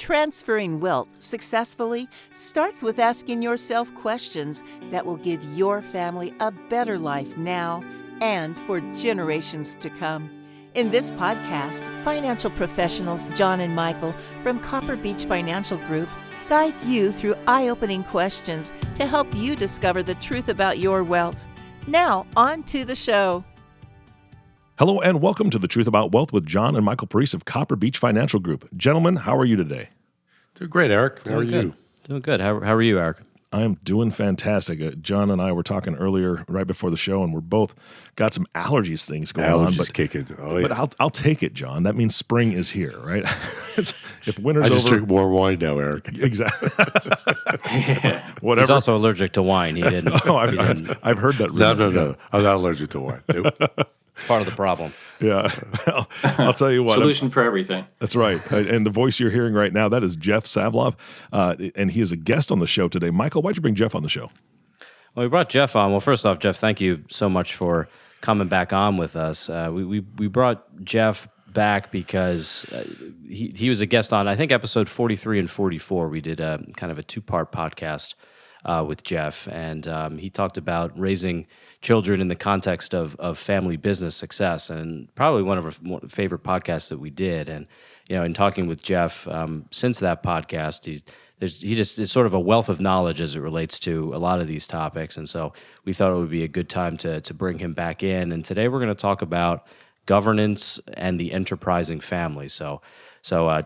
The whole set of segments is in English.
Transferring wealth successfully starts with asking yourself questions that will give your family a better life now and for generations to come. In this podcast, financial professionals John and Michael from Copper Beech Financial Group guide you through eye-opening questions to help you discover the truth about your wealth. Now, on to the show. Hello and welcome to The Truth About Wealth with John and Michael Parise of Copper Beech Financial Group. Gentlemen, how are you today? Doing great, Eric. How are you? Doing good. How are you, Eric? I am doing fantastic. John and I were talking earlier, right before the show, and we're both got some allergies things going on. Allergies kicking. Oh, yeah. But I'll take it, John. That means spring is here, right? If winter's I just over, drink more wine now, Eric. Exactly. Whatever. He's also allergic to wine. He didn't. I've heard that. No. I'm not allergic to wine. It's part of the problem. Yeah. Well, I'll tell you what. Solution for everything. That's right. And the voice you're hearing right now, that is Jeff Savlov, and he is a guest on the show today. Michael, why'd you bring Jeff on the show? Well, we brought Jeff on. Well, first off, Jeff, thank you so much for coming back on with us. We brought Jeff back because he was a guest on, I think, episode 43 and 44. We did a kind of a two-part podcast with Jeff, and he talked about raising children in the context of family business success, and probably one of our favorite podcasts that we did. And in talking with Jeff since that podcast, he just is sort of a wealth of knowledge as it relates to a lot of these topics. And so we thought it would be a good time to bring him back in. And today we're going to talk about governance and the enterprising family. So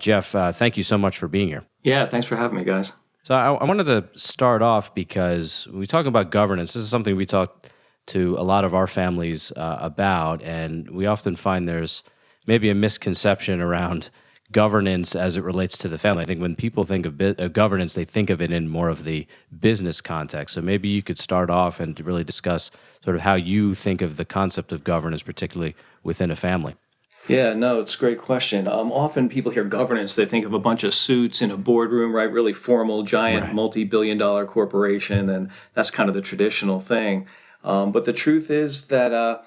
Jeff, thank you so much for being here. Yeah, thanks for having me, guys. So I wanted to start off because when we talk about governance, this is something we talk to a lot of our families about, and we often find there's maybe a misconception around governance as it relates to the family. I think when people think of governance, they think of it in more of the business context. So maybe you could start off and really discuss sort of how you think of the concept of governance, particularly within a family. Yeah, no, it's a great question. Often people hear governance, they think of a bunch of suits in a boardroom, right? Really formal, giant, Right. multi-billion-dollar corporation, and that's kind of the traditional thing. But the truth is that,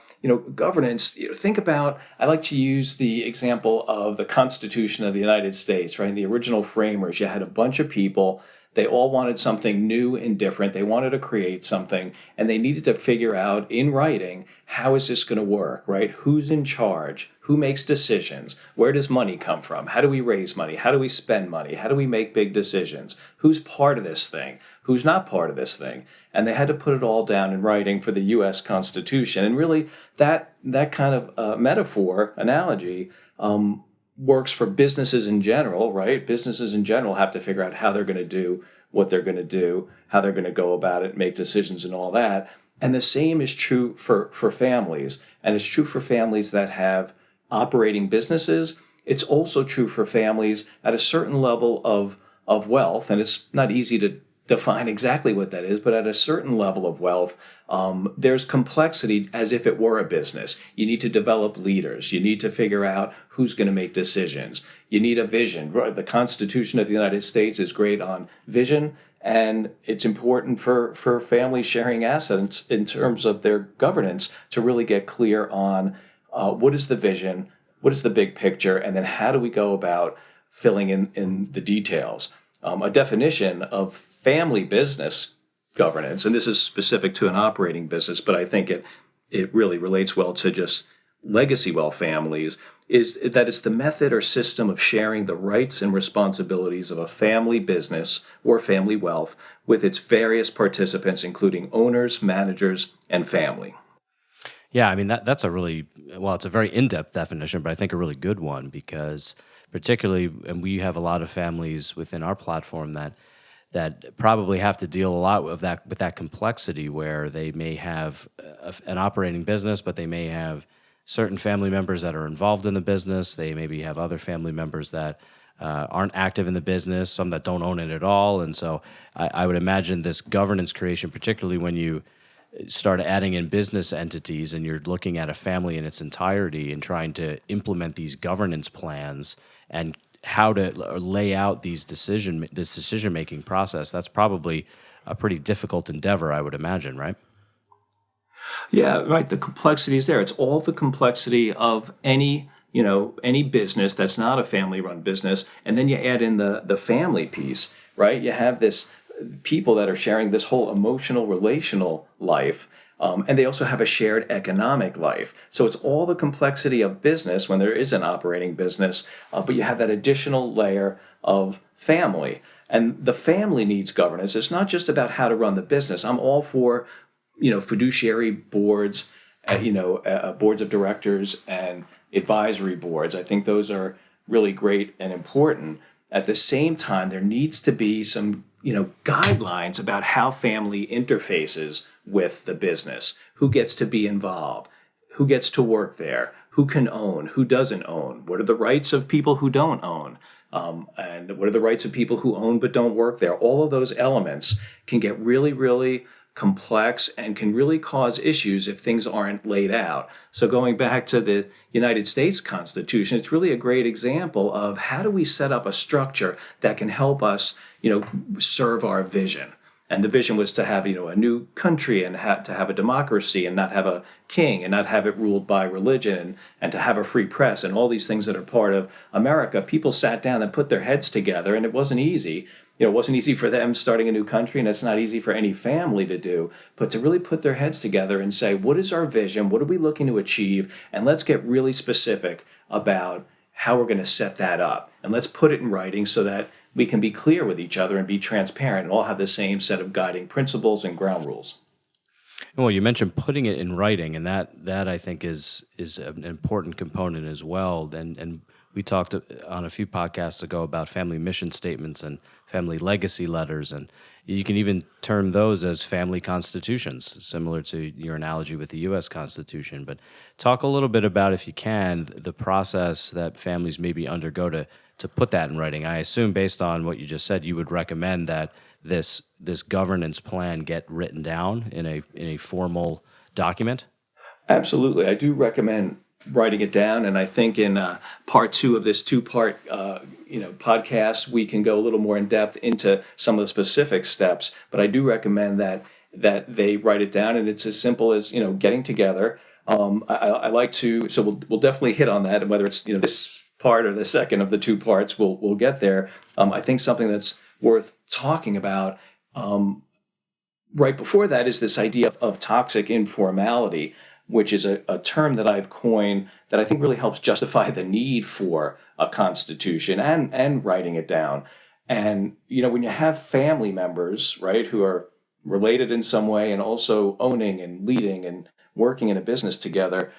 governance, think about, I like to use the example of the Constitution of the United States, right? The original framers, you had a bunch of people. They all wanted something new and different. They wanted to create something, and they needed to figure out in writing, how is this going to work, right? Who's in charge? Who makes decisions? Where does money come from? How do we raise money? How do we spend money? How do we make big decisions? Who's part of this thing? Who's not part of this thing? And they had to put it all down in writing for the U.S. Constitution. And really, that kind of metaphor, analogy, works for businesses in general, right? Businesses in general have to figure out how they're going to do what they're going to do, how they're going to go about it, make decisions and all that. And the same is true for families. And it's true for families that have operating businesses. It's also true for families at a certain level of wealth. And it's not easy to define exactly what that is, but at a certain level of wealth, there's complexity as if it were a business. You need to develop leaders. You need to figure out who's going to make decisions. You need a vision. The Constitution of the United States is great on vision, and it's important for families sharing assets in terms of their governance to really get clear on what is the vision, what is the big picture, and then how do we go about filling in the details. A definition of family business governance, and this is specific to an operating business, but I think it really relates well to just legacy wealth families, is that it's the method or system of sharing the rights and responsibilities of a family business or family wealth with its various participants, including owners, managers, and family. Yeah, I mean, that's it's a very in-depth definition, but I think a really good one because particularly, and we have a lot of families within our platform that probably have to deal a lot with that complexity where they may have an operating business, but they may have certain family members that are involved in the business. They maybe have other family members that aren't active in the business, some that don't own it at all. And so I would imagine this governance creation, particularly when you start adding in business entities and you're looking at a family in its entirety and trying to implement these governance plans and how to lay out this decision-making process, that's probably a pretty difficult endeavor, I would imagine, right? Yeah, right. The complexity is there. It's all the complexity of any any business that's not a family-run business, and then you add in the family piece, right? You have this people that are sharing this whole emotional, relational life, and they also have a shared economic life. So it's all the complexity of business when there is an operating business, but you have that additional layer of family. And the family needs governance. It's not just about how to run the business. I'm all for, fiduciary boards, boards of directors and advisory boards. I think those are really great and important. At the same time, there needs to be some, guidelines about how family interfaces with the business. Who gets to be involved? Who gets to work there? Who can own? Who doesn't own? What are the rights of people who don't own? And what are the rights of people who own but don't work there? All of those elements can get really, really complex and can really cause issues if things aren't laid out. So going back to the United States Constitution, it's really a great example of how do we set up a structure that can help us, serve our vision. And the vision was to have, a new country and to have a democracy and not have a king and not have it ruled by religion and to have a free press and all these things that are part of America. People sat down and put their heads together, and it wasn't easy. It wasn't easy for them starting a new country, and it's not easy for any family to do, but to really put their heads together and say, what is our vision? What are we looking to achieve? And let's get really specific about how we're going to set that up. And let's put it in writing so that we can be clear with each other and be transparent and all have the same set of guiding principles and ground rules. Well, you mentioned putting it in writing, and that I think is an important component as well. And we talked on a few podcasts ago about family mission statements and family legacy letters, and you can even term those as family constitutions, similar to your analogy with the U.S. Constitution. But talk a little bit about, if you can, the process that families maybe undergo to put that in writing. I assume, based on what you just said, you would recommend that this governance plan get written down in a formal document? Absolutely. I do recommend writing it down, and I think in part 2 of this 2-part podcast, we can go a little more in depth into some of the specific steps. But I do recommend that they write it down, and it's as simple as getting together. I like to, so we'll definitely hit on that, and whether it's this part or the second of the 2 parts, we'll get there. I think something that's worth talking about right before that is this idea of toxic informality, which is a term that I've coined that I think really helps justify the need for a constitution and writing it down. And, when you have family members, right, who are related in some way and also owning and leading and working in a business together,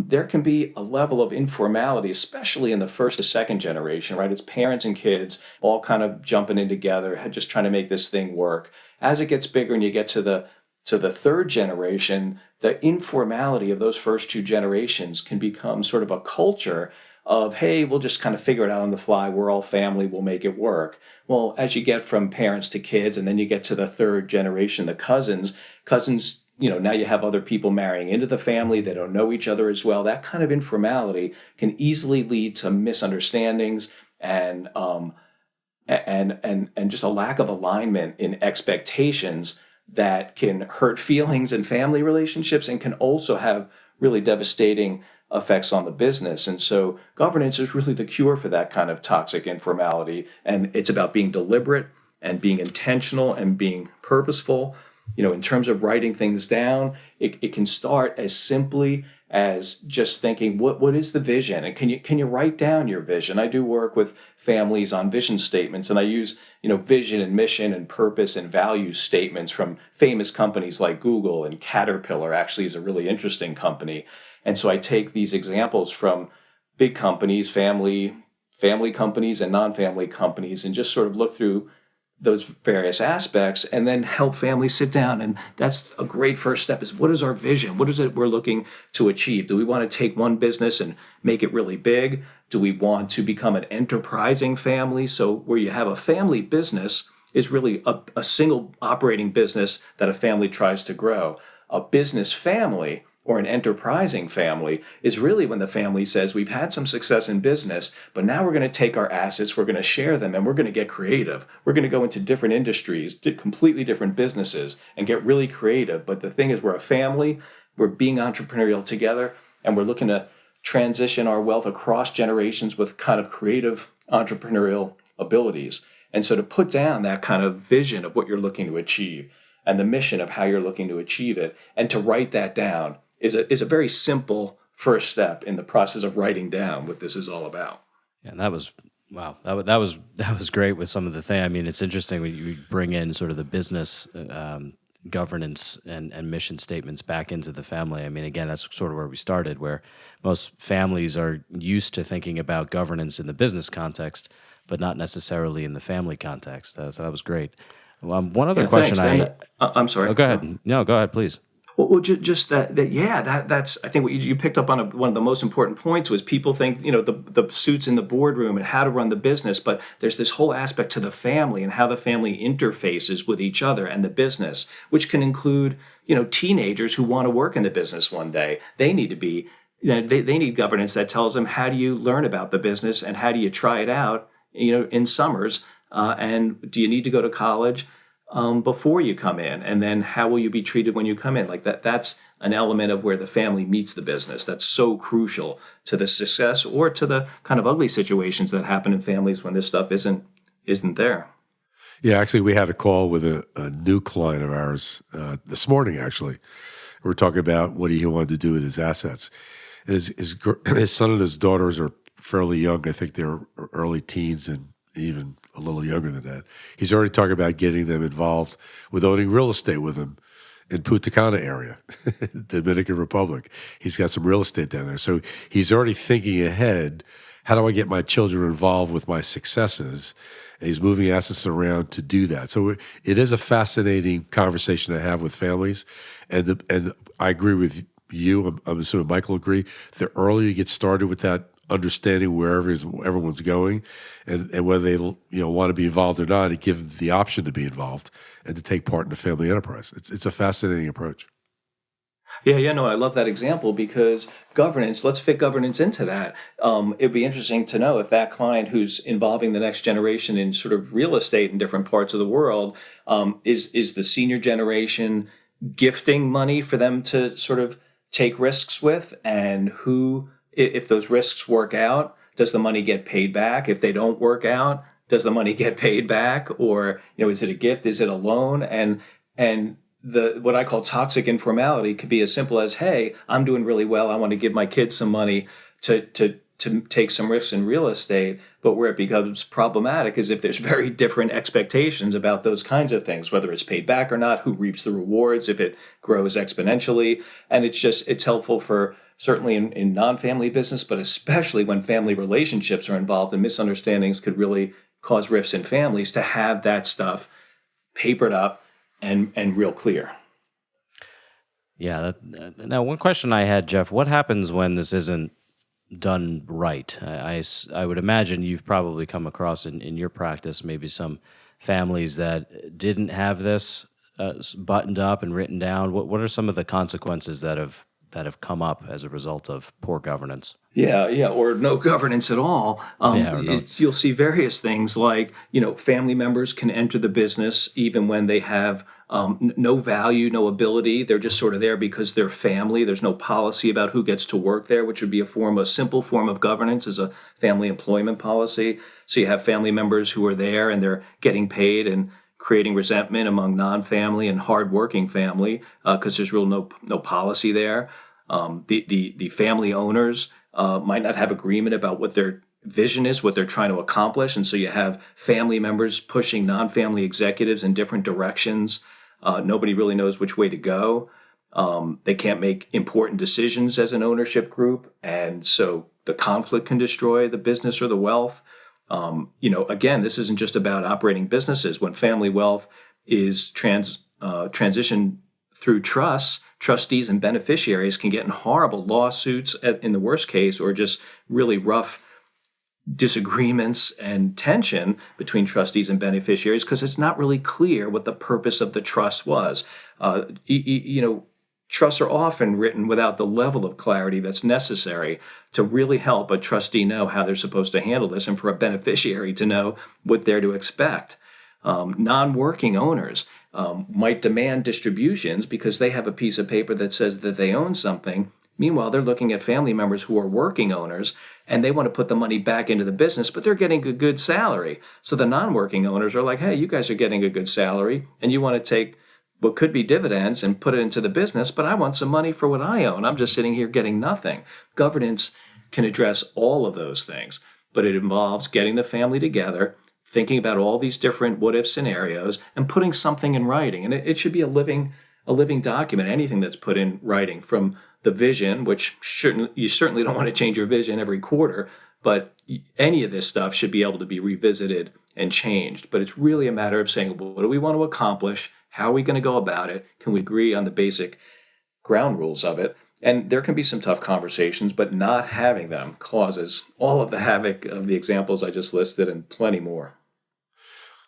there can be a level of informality, especially in the first to second generation, right? It's parents and kids all kind of jumping in together, just trying to make this thing work. As it gets bigger and you get to the third generation, the informality of those first 2 generations can become sort of a culture of, hey, we'll just kind of figure it out on the fly. We're all family. We'll make it work. Well, as you get from parents to kids, and then you get to the third generation, the cousins, now you have other people marrying into the family. They don't know each other as well. That kind of informality can easily lead to misunderstandings and just a lack of alignment in expectations that can hurt feelings in family relationships and can also have really devastating effects on the business. And so governance is really the cure for that kind of toxic informality. And it's about being deliberate and being intentional and being purposeful. In terms of writing things down, it can start as simply as just thinking, what is the vision? And can you write down your vision? I do work with families on vision statements, and I use, vision and mission and purpose and value statements from famous companies like Google, and Caterpillar actually is a really interesting company. And so I take these examples from big companies, family companies and non-family companies, and just sort of look through those various aspects and then help families sit down. And that's a great first step, is what is our vision? What is it we're looking to achieve? Do we want to take one business and make it really big? Do we want to become an enterprising family? So where you have a family business is really a single operating business that a family tries to grow. A business family or an enterprising family is really when the family says, we've had some success in business, but now we're going to take our assets, we're going to share them, and we're going to get creative. We're going to go into different industries, completely different businesses, and get really creative. But the thing is, we're a family, we're being entrepreneurial together, and we're looking to transition our wealth across generations with kind of creative entrepreneurial abilities. And so to put down that kind of vision of what you're looking to achieve and the mission of how you're looking to achieve it, and to write that down is a very simple first step in the process of writing down what this is all about. And that was wow. That was great with some of the thing. I mean, it's interesting when you bring in sort of the business governance and mission statements back into the family. I mean, again, that's sort of where we started, where most families are used to thinking about governance in the business context, but not necessarily in the family context. So that was great. One other question I'm sorry. Oh, go ahead. No, go ahead, please. Well, just that's I think what you picked up on one of the most important points was people think, the suits in the boardroom and how to run the business, but there's this whole aspect to the family and how the family interfaces with each other and the business, which can include, teenagers who want to work in the business one day. They need to be, they need governance that tells them, how do you learn about the business and how do you try it out, in summers, and do you need to go to college before you come in, and then how will you be treated when you come in? Like that's an element of where the family meets the business. That's so crucial to the success or to the kind of ugly situations that happen in families when this stuff isn't there. Yeah, actually, we had a call with a new client of ours this morning, actually. We were talking about what he wanted to do with his assets. And his son and his daughters are fairly young. I think they're early teens and even a little younger than that. He's already talking about getting them involved with owning real estate with him in Punta Cana area, Dominican Republic. He's got some real estate down there. So he's already thinking ahead, how do I get my children involved with my successes? And he's moving assets around to do that. So it is a fascinating conversation to have with families. And I agree with you. I'm assuming Michael agree. The earlier you get started with that understanding wherever everyone's going, and whether they want to be involved or not, and give them the option to be involved and to take part in the family enterprise. It's a fascinating approach. No, I love that example because governance, let's fit governance into that. It'd be interesting to know if that client who's involving the next generation in sort of real estate in different parts of the world, is the senior generation gifting money for them to sort of take risks with, and who, if those risks work out, does the money get paid back? If they don't work out, does the money get paid back? Or, is it a gift? Is it a loan? And the what I call toxic informality could be as simple as, hey, I'm doing really well. I want to give my kids some money to take some risks in real estate. But where it becomes problematic is if there's very different expectations about those kinds of things, whether it's paid back or not, who reaps the rewards, if it grows exponentially. And it's helpful for certainly in non-family business, but especially when family relationships are involved and misunderstandings could really cause rifts in families, to have that stuff papered up and real clear. Yeah. Now, one question I had, Jeff, what happens when this isn't done right? I would imagine you've probably come across in your practice maybe some families that didn't have this buttoned up and written down. What are some of the consequences that have come up as a result of poor governance? Or no governance at all. You'll see various things like, family members can enter the business even when they have no value, no ability. They're just sort of there because they're family. There's no policy about who gets to work there, which would be a simple form of governance is a family employment policy. So you have family members who are there and they're getting paid and creating resentment among non-family and hardworking family because there's real no policy there. The family owners might not have agreement about what their vision is, what they're trying to accomplish, and so you have family members pushing non-family executives in different directions. Nobody really knows which way to go. They can't make important decisions as an ownership group, and so the conflict can destroy the business or the wealth. Again, this isn't just about operating businesses. When family wealth is transitioned through trusts, trustees and beneficiaries can get in horrible lawsuits in the worst case, or just really rough disagreements and tension between trustees and beneficiaries because it's not really clear what the purpose of the trust was. Trusts are often written without the level of clarity that's necessary to really help a trustee know how they're supposed to handle this and for a beneficiary to know what they're to expect. Non-working owners might demand distributions because they have a piece of paper that says that they own something, Meanwhile, they're looking at family members who are working owners and they want to put the money back into the business, but they're getting a good salary. So the non-working owners are like, hey, you guys are getting a good salary and you want to take what could be dividends and put it into the business, but I want some money for what I own. I'm just sitting here getting nothing. Governance can address all of those things, but it involves getting the family together, thinking about all these different what-if scenarios, and putting something in writing. And it should be a living document, anything that's put in writing, from the vision, which you certainly don't want to change your vision every quarter, but any of this stuff should be able to be revisited and changed. But it's really a matter of saying, well, what do we want to accomplish? How are we going to go about it? Can we agree on the basic ground rules of it? And there can be some tough conversations, but not having them causes all of the havoc of the examples I just listed and plenty more.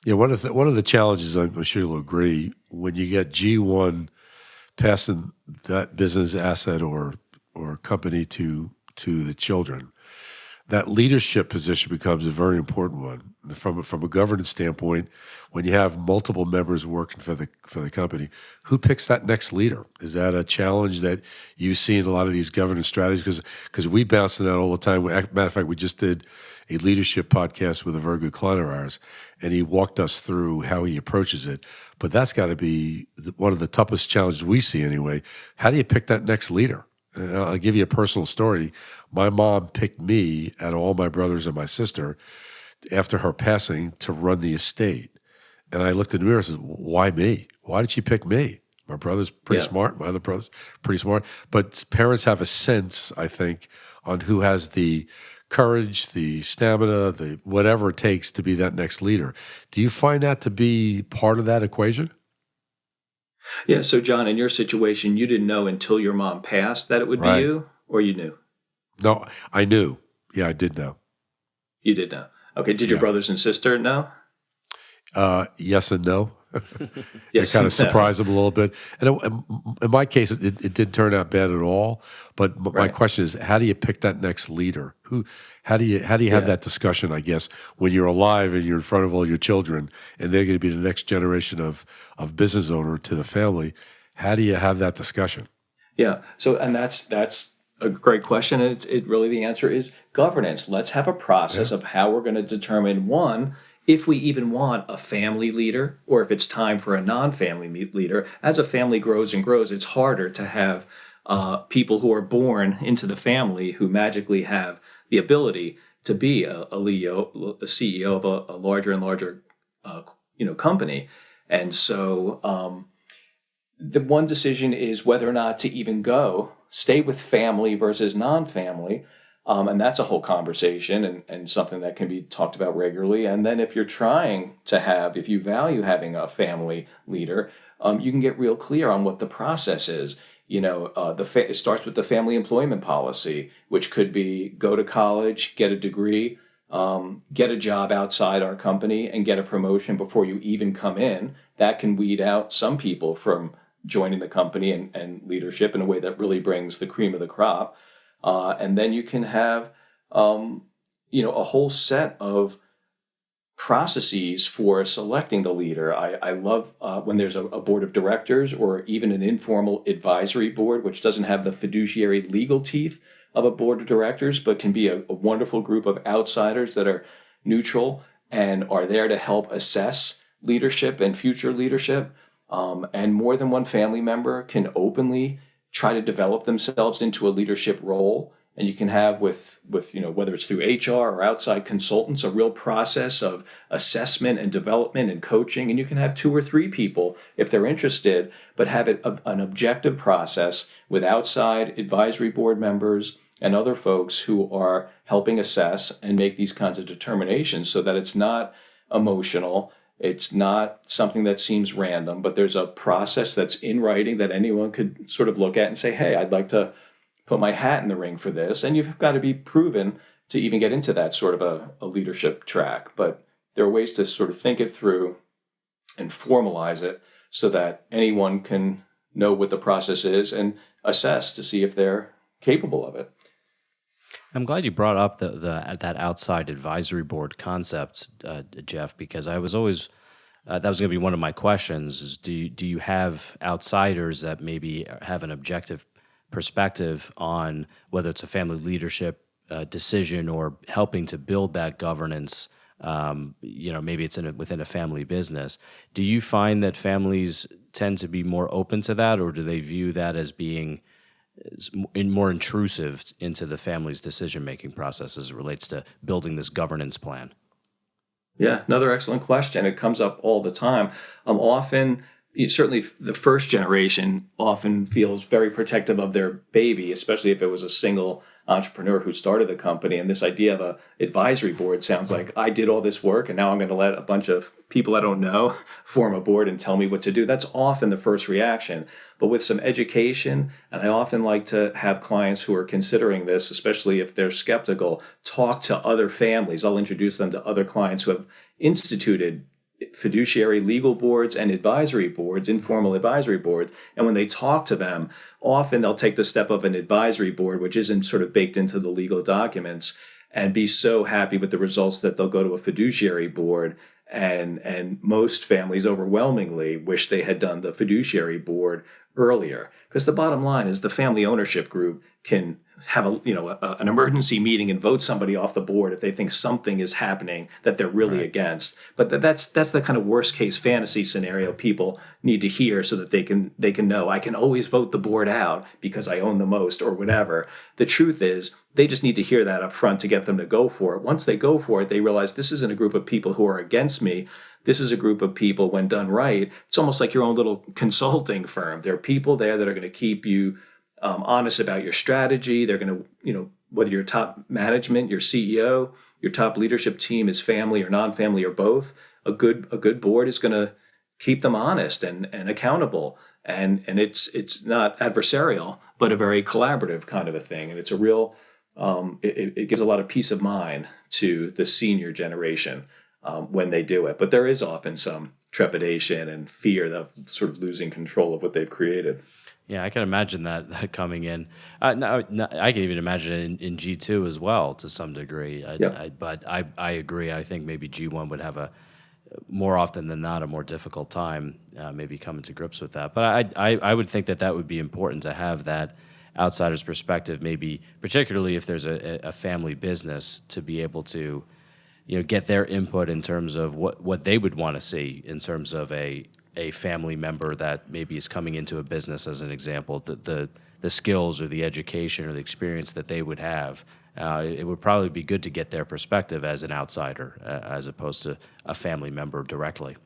Yeah, one of the challenges, I'm sure you'll agree, when you get G1 passing that business asset or company to the children, that leadership position becomes a very important one. From a governance standpoint, when you have multiple members working for the company, who picks that next leader? Is that a challenge that you see in a lot of these governance strategies? Because we bounce on that all the time. Matter of fact, we just did a leadership podcast with a very good client of ours, and he walked us through how he approaches it. But that's got to be one of the toughest challenges we see anyway. How do you pick that next leader? I'll give you a personal story. My mom picked me out of all my brothers and my sister after her passing to run the estate. And I looked in the mirror and said, why me? Why did she pick me? My brother's pretty smart. My other brother's pretty smart. But parents have a sense, I think, on who has the courage, the stamina, the whatever it takes to be that next leader. Do you find that to be part of that equation? Yeah, so John, in your situation, you didn't know until your mom passed that it would be you, or you knew? No, I knew. Yeah, I did know. You did know. Okay, did your brothers and sister know? Yes and no. Yes, it kind of surprised them a little bit. And in my case, it didn't turn out bad at all. But my question is, how do you pick that next leader? How do you have that discussion, I guess, when you're alive and you're in front of all your children and they're going to be the next generation of business owner to the family? How do you have that discussion? Yeah. So, and that's a great question. And it really, the answer is governance. Let's have a process of how we're going to determine, one, if we even want a family leader, or if it's time for a non-family leader. As a family grows and grows, it's harder to have people who are born into the family who magically have the ability to be a CEO of a larger and larger company. And so the one decision is whether or not to even stay with family versus non-family. And that's a whole conversation and something that can be talked about regularly. And then if you value having a family leader, you can get real clear on what the process is. It starts with the family employment policy, which could be go to college, get a degree, get a job outside our company, and get a promotion before you even come in. That can weed out some people from joining the company and leadership in a way that really brings the cream of the crop. And then you can have, a whole set of processes for selecting the leader. I love when there's a board of directors or even an informal advisory board, which doesn't have the fiduciary legal teeth of a board of directors, but can be a wonderful group of outsiders that are neutral and are there to help assess leadership and future leadership. And more than one family member can openly try to develop themselves into a leadership role. And you can have with whether it's through HR or outside consultants, a real process of assessment and development and coaching. And you can have 2 or 3 people if they're interested, but have it an objective process with outside advisory board members and other folks who are helping assess and make these kinds of determinations so that it's not emotional. It's not something that seems random, but there's a process that's in writing that anyone could sort of look at and say, hey, I'd like to put my hat in the ring for this. And you've got to be proven to even get into that sort of a leadership track. But there are ways to sort of think it through and formalize it so that anyone can know what the process is and assess to see if they're capable of it. I'm glad you brought up that outside advisory board concept, Jeff, because I was always that was going to be one of my questions: is do you have outsiders that maybe have an objective perspective on whether it's a family leadership decision or helping to build that governance. Maybe it's within a family business. Do you find that families tend to be more open to that, or do they view that as being more intrusive into the family's decision-making process as it relates to building this governance plan? Yeah, another excellent question. It comes up all the time. Often, certainly the first generation often feels very protective of their baby, especially if it was a single entrepreneur who started the company. And this idea of a advisory board sounds like I did all this work and now I'm going to let a bunch of people I don't know form a board and tell me what to do. That's often the first reaction. But with some education, and I often like to have clients who are considering this, especially if they're skeptical, talk to other families. I'll introduce them to other clients who have instituted fiduciary legal boards and advisory boards, informal advisory boards. And when they talk to them, often they'll take the step of an advisory board, which isn't sort of baked into the legal documents, and be so happy with the results that they'll go to a fiduciary board. And most families overwhelmingly wish they had done the fiduciary board earlier, because the bottom line is the family ownership group can have an emergency meeting and vote somebody off the board if they think something is happening that they're really against. But that's the kind of worst case fantasy scenario people need to hear so that they can know I can always vote the board out because I own the most or whatever. The truth is they just need to hear that up front to get them to go for it. Once they go for it, they realize this isn't a group of people who are against me. This is a group of people, when done right, it's almost like your own little consulting firm. There are people there that are going to keep you honest about your strategy. They're going to, whether your top management, your CEO, your top leadership team is family or non-family or both, a good board is going to keep them honest and accountable. And it's not adversarial, but a very collaborative kind of a thing. And it's a real, it gives a lot of peace of mind to the senior generation when they do it. But there is often some trepidation and fear of sort of losing control of what they've created. Yeah, I can imagine that coming in. I can even imagine it in G2 as well to some degree. But I agree. I think maybe G1 would have more often than not, a more difficult time maybe coming to grips with that. But I would think that would be important to have that outsider's perspective, maybe particularly if there's a family business, to be able to get their input in terms of what they would want to see in terms of a family member that maybe is coming into a business, as an example, the skills or the education or the experience that they would have. It would probably be good to get their perspective as an outsider as opposed to a family member directly.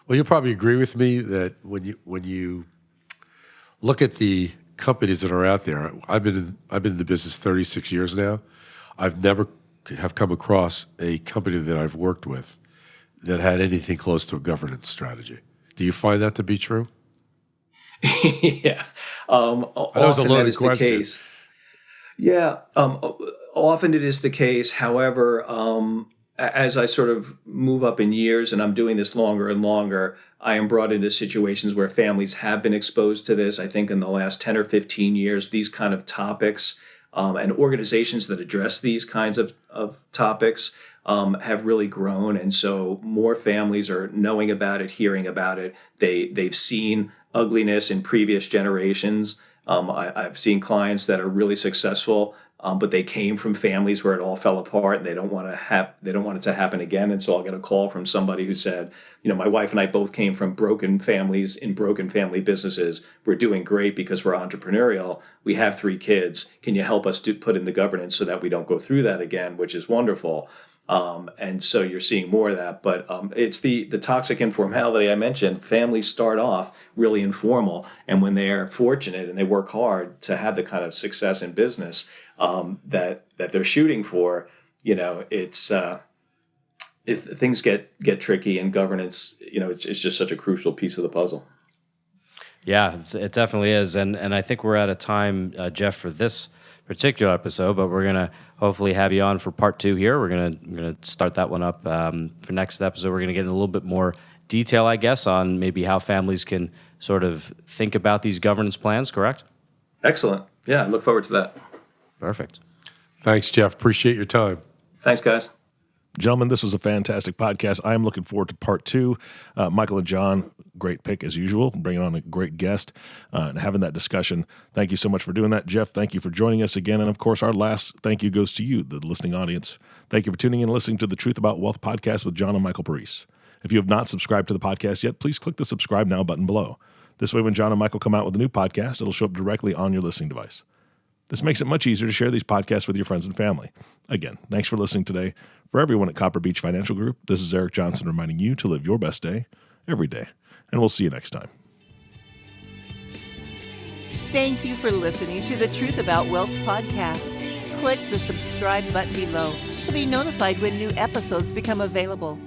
Well, you'll probably agree with me that when you look at the companies that are out there, I've been in the business 36 years now. I've never have come across a company that I've worked with that had anything close to a governance strategy. Do you find that to be true? Yeah. Often that is the case. Yeah. Often it is the case. However, as I sort of move up in years and I'm doing this longer and longer, I am brought into situations where families have been exposed to this. I think in the last 10 or 15 years, these kind of topics and organizations that address these kinds of topics have really grown. And so more families are knowing about it, hearing about it. They've seen ugliness in previous generations. I've seen clients that are really successful, but they came from families where it all fell apart, and they don't want it to happen again. And so I'll get a call from somebody who said, my wife and I both came from broken families in broken family businesses. We're doing great because we're entrepreneurial. We have 3 kids. Can you help us put in the governance so that we don't go through that again, which is wonderful. And so you're seeing more of that, but it's the toxic informality I mentioned. Families start off really informal, and when they are fortunate and they work hard to have the kind of success in business that they're shooting for, if things get tricky and governance, it's just such a crucial piece of the puzzle. Yeah, it definitely is, and I think we're out of time, Jeff, for this particular episode, but we're gonna hopefully have you on for part 2 here. We're gonna start that one up for next episode. We're gonna get in a little bit more detail, I guess, on maybe how families can sort of think about these governance plans. Correct? Excellent. Yeah, I look forward to that. Perfect. Thanks, Jeff. Appreciate your time. Thanks, guys. Gentlemen, this was a fantastic podcast. I am looking forward to part 2. Michael and John, great pick as usual, bringing on a great guest and having that discussion. Thank you so much for doing that, Jeff. Thank you for joining us again. And of course, our last thank you goes to you, the listening audience. Thank you for tuning in and listening to the Truth About Wealth podcast with John and Michael Parise. If you have not subscribed to the podcast yet, please click the subscribe now button below. This way, when John and Michael come out with a new podcast, it'll show up directly on your listening device. This makes it much easier to share these podcasts with your friends and family. Again, thanks for listening today. For everyone at Copper Beech Financial Group, this is Eric Johnson reminding you to live your best day every day. And we'll see you next time. Thank you for listening to the Truth About Wealth podcast. Click the subscribe button below to be notified when new episodes become available.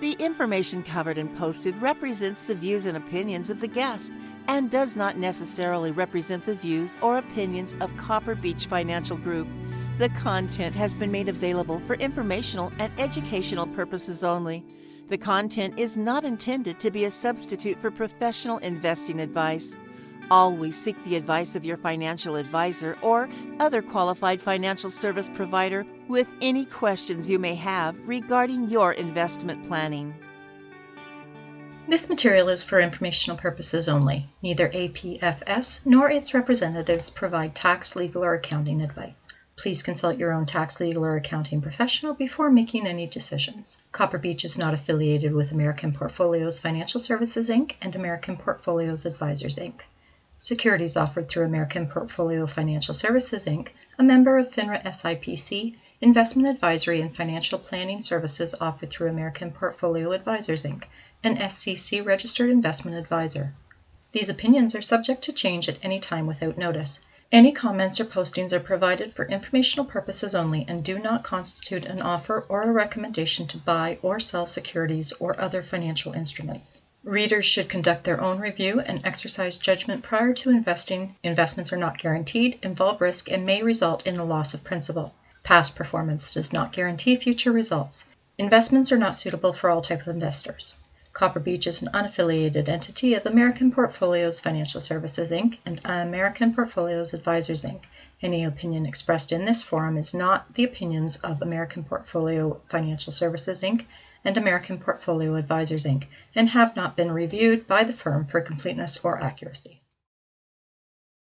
The information covered and posted represents the views and opinions of the guest and does not necessarily represent the views or opinions of Copper Beech Financial Group. The content has been made available for informational and educational purposes only. The content is not intended to be a substitute for professional investing advice. Always seek the advice of your financial advisor or other qualified financial service provider with any questions you may have regarding your investment planning. This material is for informational purposes only. Neither APFS nor its representatives provide tax, legal, or accounting advice. Please consult your own tax, legal, or accounting professional before making any decisions. Copper Beech is not affiliated with American Portfolios Financial Services, Inc. and American Portfolios Advisors, Inc. Securities offered through American Portfolio Financial Services, Inc., a member of FINRA SIPC, investment advisory and financial planning services offered through American Portfolio Advisors, Inc., an SCC registered investment advisor. These opinions are subject to change at any time without notice. Any comments or postings are provided for informational purposes only and do not constitute an offer or a recommendation to buy or sell securities or other financial instruments. Readers should conduct their own review and exercise judgment prior to investing. Investments are not guaranteed, involve risk, and may result in a loss of principal. Past performance does not guarantee future results. Investments are not suitable for all types of investors. Copper Beech is an unaffiliated entity of American Portfolios Financial Services, Inc. and American Portfolios Advisors, Inc. Any opinion expressed in this forum is not the opinions of American Portfolio Financial Services, Inc. and American Portfolio Advisors, Inc., and have not been reviewed by the firm for completeness or accuracy.